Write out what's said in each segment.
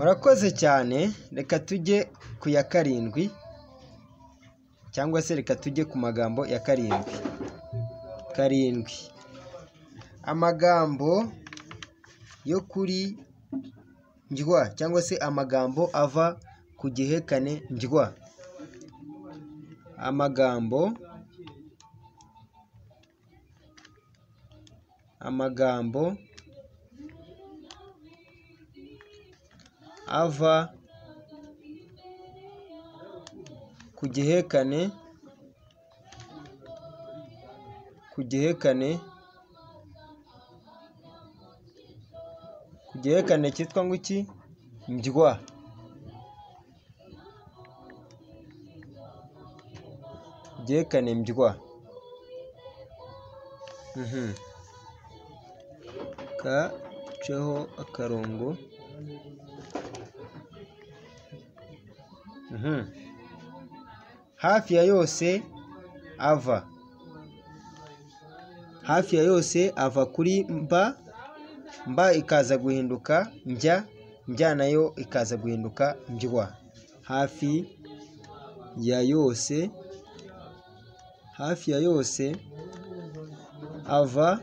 Murakoze cyane, reka tujye ku ya karindwi cyangwa se reka tujye ku magambo ya karindwi. Karindwi, amagambo yo kuri njwa cyangwa se amagambo ava ku gihekane njwa. Amagambo ava ku gihekane cyitwa ngo iki? Njwa. Gihekane njwa. Kaceho akarongo. Hafi ya yose ava kuri mba ikaza guhinduka njya nayo ikaza guhinduka njwa. Hafi ya yose ava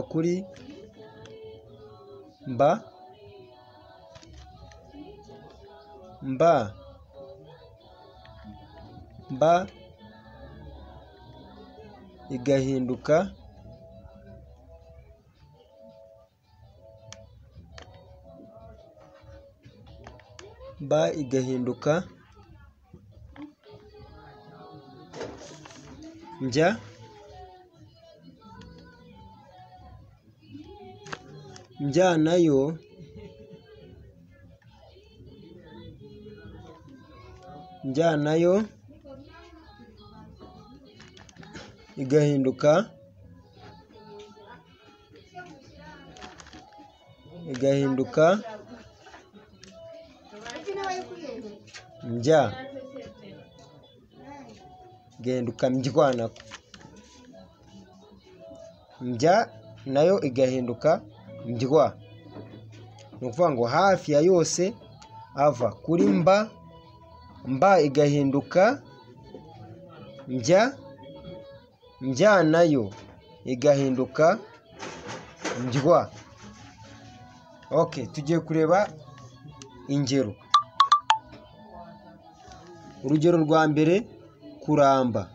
kuri mba igahinduka njya nayo igahinduka njwa nako. Njya nayo igahinduka njwa. Ni ukuvuga ngo hafi ya yose ava kuri mba igahinduka njya nayo igahinduka njwa. Okay, tugiye kureba ingero. Urugero rwa mbere, kuramba.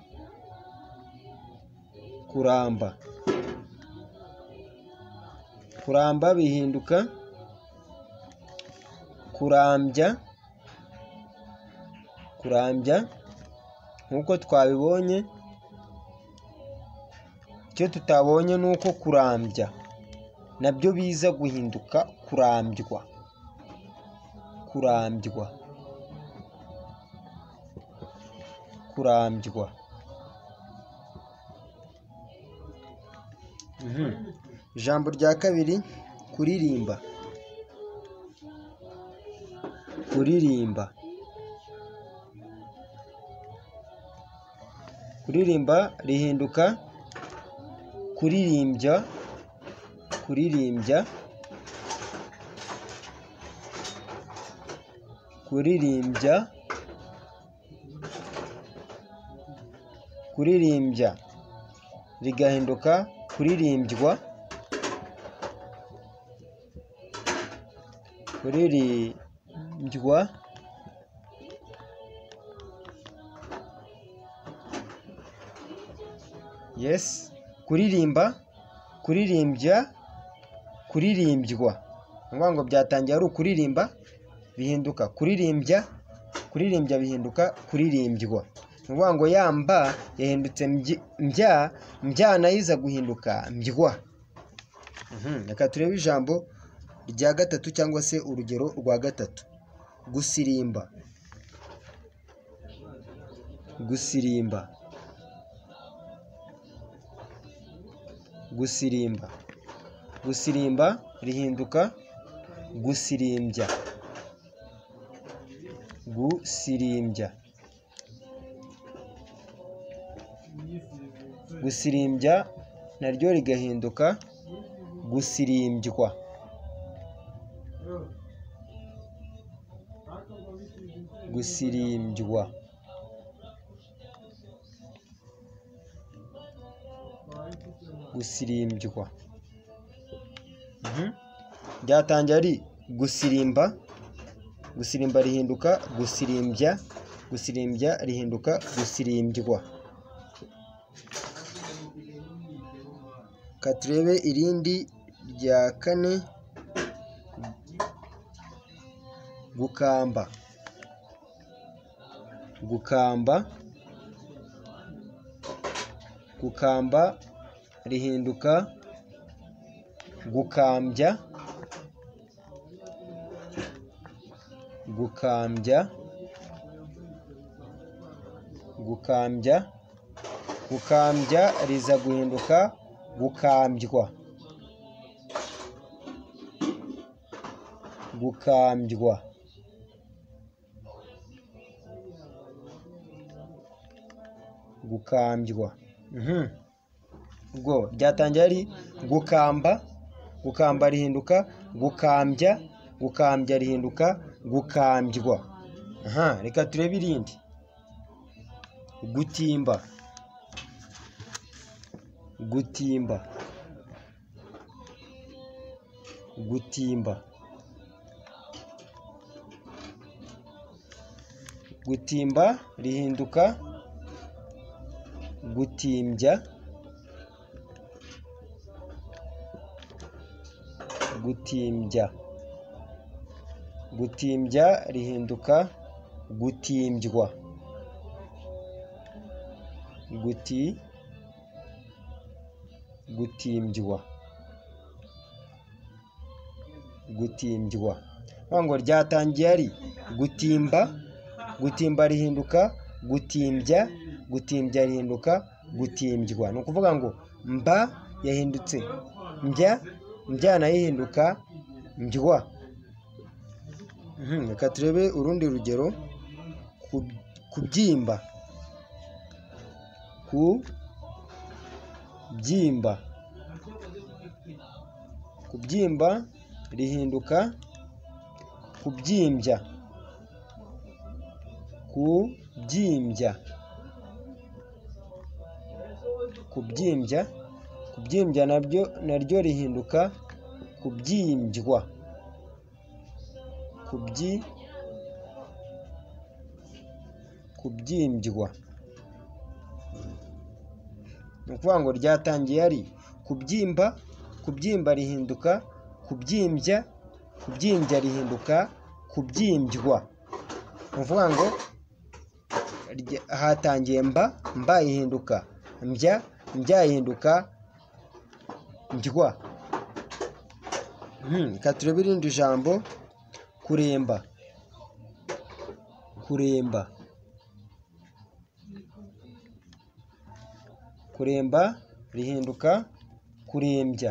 Kuramba bihinduka kurambya. Nk'uko twabibonye, icyo tutabonye ni uko kurambya nabyo biza guhinduka kurambywa. Ijambo rya kabiri, kuririmba. Kuririmba rihinduka kuririmbya. Kuririmbya rigahinduka kuririmbywa. Yes, kuririmba, kuririmbya, kurimbywa. Ngombwa ngo byatangiye ari ukuririmba bihinduka kuririmbya bihinduka kurimbywa. Ngombwa ngo yamba yahindutse njya nayo iza guhinduka njwa. Reka turebe ijambo rya gatatu cyangwa se urugero rwa gatatu. Gusirimba. Gusirimba rihinduka gusirimbya. Gusirimbya naryo rigahinduka gusirimbywa, gusirimbywa, gusirimbywa. Byatangiye ari gusirimba, gusirimba rihinduka gusirimbya, gusirimbya rihinduka gusirimbywa. Katurebe irindi rya kane, gukamba, gukamba, gukamba rihinduka gukambya, gukambya, gukambya, gukambya riza guhinduka gukambywa, gukambywa, gukambywa. Ubwo byatangiye ari gukamba, gukamba rihinduka gukambya, gukambya rihinduka gukambywa. Reka turebe irindi, gutimba, gutimba, gutimba, gutimba rihinduka gutimbya, gutimbya, gutimbya rihinduka gutimbywa, gutimbywa, gutimbywa. Ngo ryatangiye ari gutimba, gutimba rihinduka gutimbya, gutimbya rihinduka gutimbywa. Ni ukuvuga ngo mba yahindutse mbya, mbya nayo ihinduka mbywa. Reka turebe urundi rugero, kubyimba, kubyimba, kubyimba rihinduka kubyimbya, kubyimbya, kubyimbya, kubyimbya naryo rihinduka kubyimbywa, kubyimbywa. Ni ukuvuga ngo ryatangiye ari kubyimba, kubyimba rihinduka kubyimbya, kubyimbya rihinduka kubyimbywa. Ni ukuvuga ngo hatangiye mba, mba ihinduka mbya, mbya ihinduka mbywa. Reka turebe irindi jambo, kuremba, kuremba, kuremba rihinduka kurembya,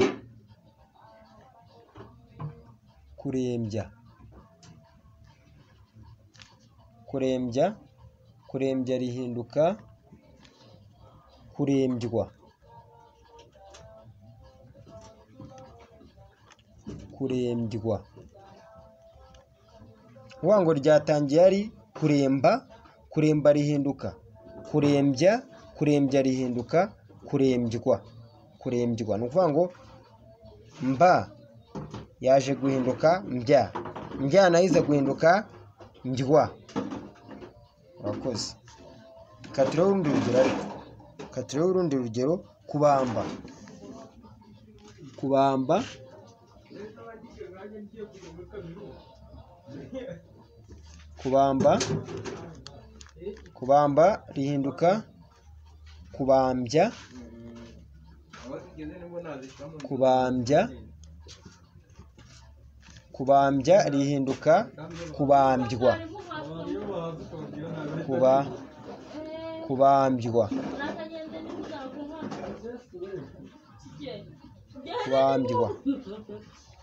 kurembya, kurembya, kurembya rihinduka kurembywa, kurembywa. Vuga ngo ryatangiye ari kuremba, kuremba rihinduka kurembya, kurembya rihinduka kurembywa, kurembywa. Ni ukuvuga ngo mba yaje guhinduka mbya, mbya nayo iza guhinduka mbywa. Urakoze. Reka turebe urundi rugero ariko, reka turebe urundi rugero, kubamba, kubamba, kubamba, kubamba rihinduka kubambya, kubambya, kubambya rihinduka kubambywa, kubambywa, kubambywa.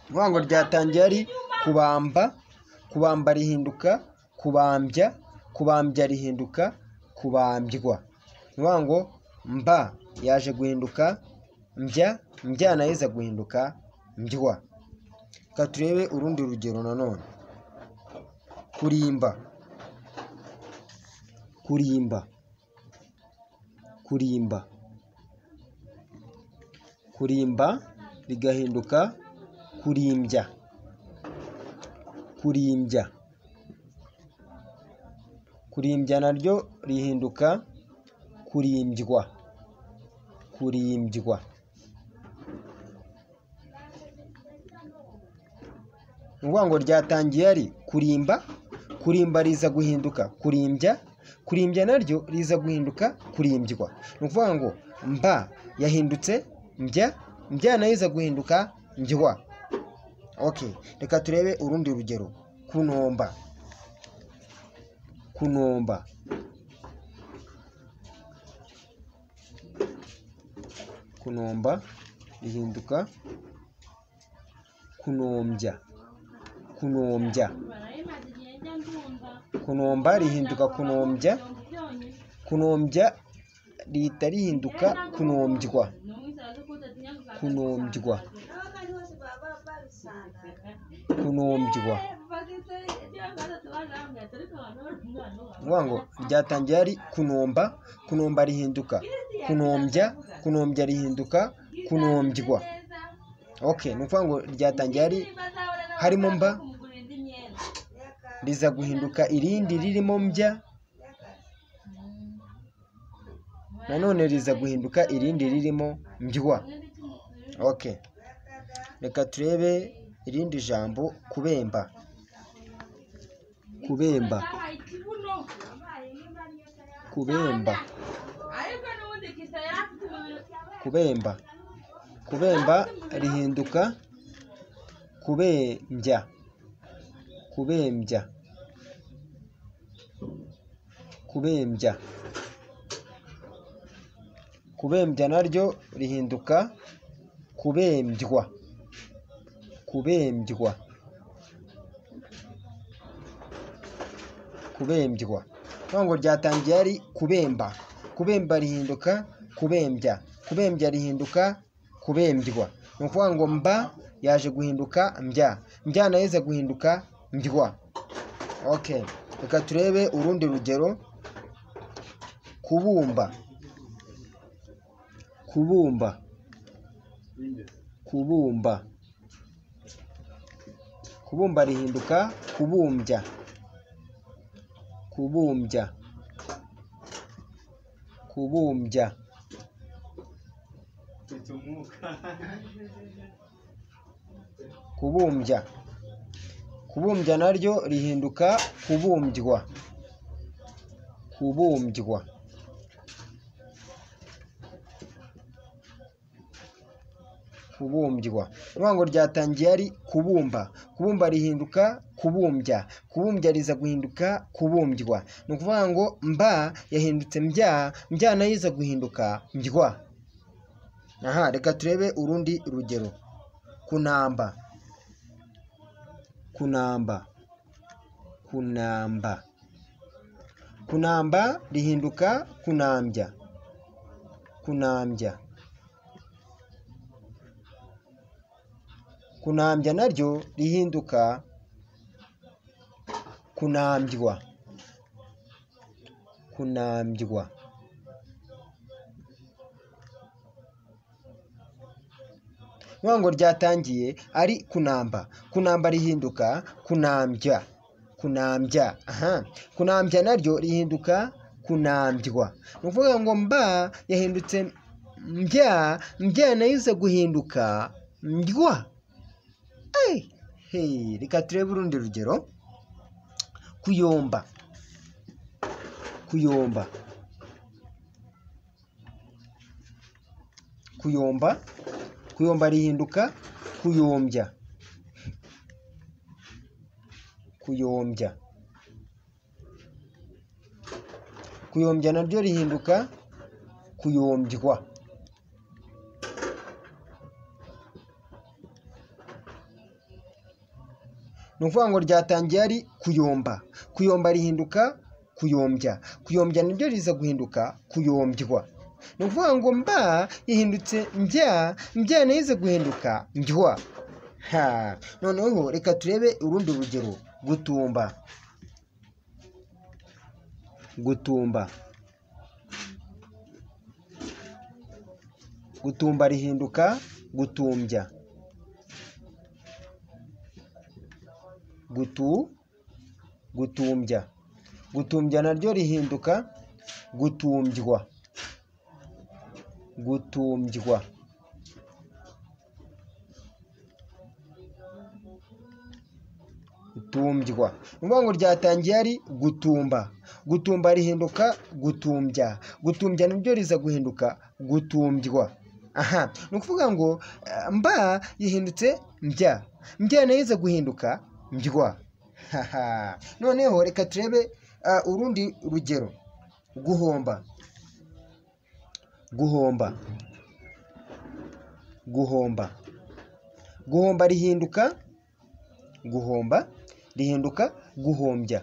Vuga ngo ryatangiye ari kubamba, kubamba rihinduka kubambya, kubambya rihinduka kubambywa. Vuga ngo mba yaje guhinduka mbya, mbya nayo iza guhinduka mbywa. Reka turebe urundi rugero nanone. Kurimba, kurimba, kurimba, kurimba rigahinduka kurimbya, kurimbya, kurimbya naryo rihinduka kurimbywa, kurimbywa. Ni ukuvuga ngo ryatangiye ari kurimba, kurimba riza guhinduka kurimbya, kurimbya naryo riza guhinduka kurimbywa. Ni ukuvuga ngo mba yahindutse mbya, mbya nayo iza guhinduka mbywa. Okay, reka turebe urundi rugero. Kunomba, kunomba, kunomba rihinduka kunombya, kunombya, kunomba rihinduka kunombya, kunombya rihita rihinduka kunombywa, kunombywa, kunombywa. Vuga ngo ryatangiye ari kunomba, kunomba rihinduka kunombya, kunombya rihinduka kunombywa. Okay, ni ukuvuga ngo ryatangiye ari harimo mba, riza guhinduka irindi ririmo mbya, nanone riza guhinduka irindi ririmo mbywa. Okay, reka turebe irindi jambo. Kubemba, kubemba, kubemba, kubemba, kubemba rihinduka kubembya, kubembya, kubembya, kubembya naryo rihinduka kubembywa, kubembywa, kubembywa. Vuga ngo ryatangiye ari kubemba, kubemba rihinduka kubembya, kubembya rihinduka kubembywa. Ni ukuvuga ngo mba yaje guhinduka mbya, mbya nayo iza guhinduka mbywa. Okay, reka turebe urundi rugero. Kubumba, kubumba, kubumba, kubumba rihinduka kubumbya, kubumbya, kubumbya, kubumbya, kubumbya naryo rihinduka kubumbywa, kubumbywa, kubumbywa. Vuga ngo ryatangiye ari kubumba, kubumba rihinduka kubumbya, kubumbya riza guhinduka kubumbywa. Ni ukuvuga ngo mba yahindutse mbya, mbya nayo iza guhinduka mbywa. Aha, reka turebe urundi rugero. Kunamba, kunamba, kunamba, kunamba rihinduka kunambya, kunambya, kunambya naryo rihinduka kunambywa, kunambywa. Vuga ngo ryatangiye ari kunamba, kunamba rihinduka kunambya, kunambya. Aha, kunambya naryo rihinduka kunambywa. Ni ukuvuga ngo mba yahindutse mbya, mbya nayo iza guhinduka mbywa. Hey, reka turebe urundi rugero. Kuyomba, kuyomba, kuyomba, kuyomba rihinduka kuyombya, kuyombya, kuyombya naryo rihinduka kuyombywa. Ni ukuvuga ngo ryatangiye ari kuyomba, kuyomba rihinduka kuyombya, kuyombya nibyo riza guhinduka kuyombywa. Ni ukuvuga ngo mba yahindutse mbya, mbya nayo iza guhinduka mbywa. noneho reka turebe urundi rugero. Gutumba. Gutumba. Gutumba rihinduka gutumbya. Gutumbya. Gutumbya naryo rihinduka gutumbywa. Gutumbywa. Gutumbywa. Nuvuga ngo ryatangiye ari gutumba. Gutumba rihinduka gutumbya. Gutumbya naryo riza guhinduka gutumbywa. Nukuvuga ngo mba yihindutse mbya. Mbya nayo iza guhinduka mbywa. Noneho reka turebe urundi rugero. Guhomba. Guhomba. Guhomba. Guhomba rihinduka guhomba rihinduka guhombya.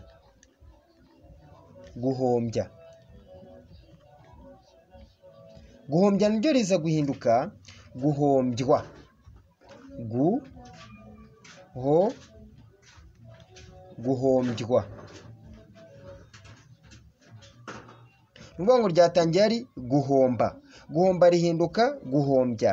Guhombya. Guhombya niryo riza guhinduka guhombywa. Guhombywa. Nuvuga ngo ryatangiye ari guhomba. Guhomba rihinduka guhombya.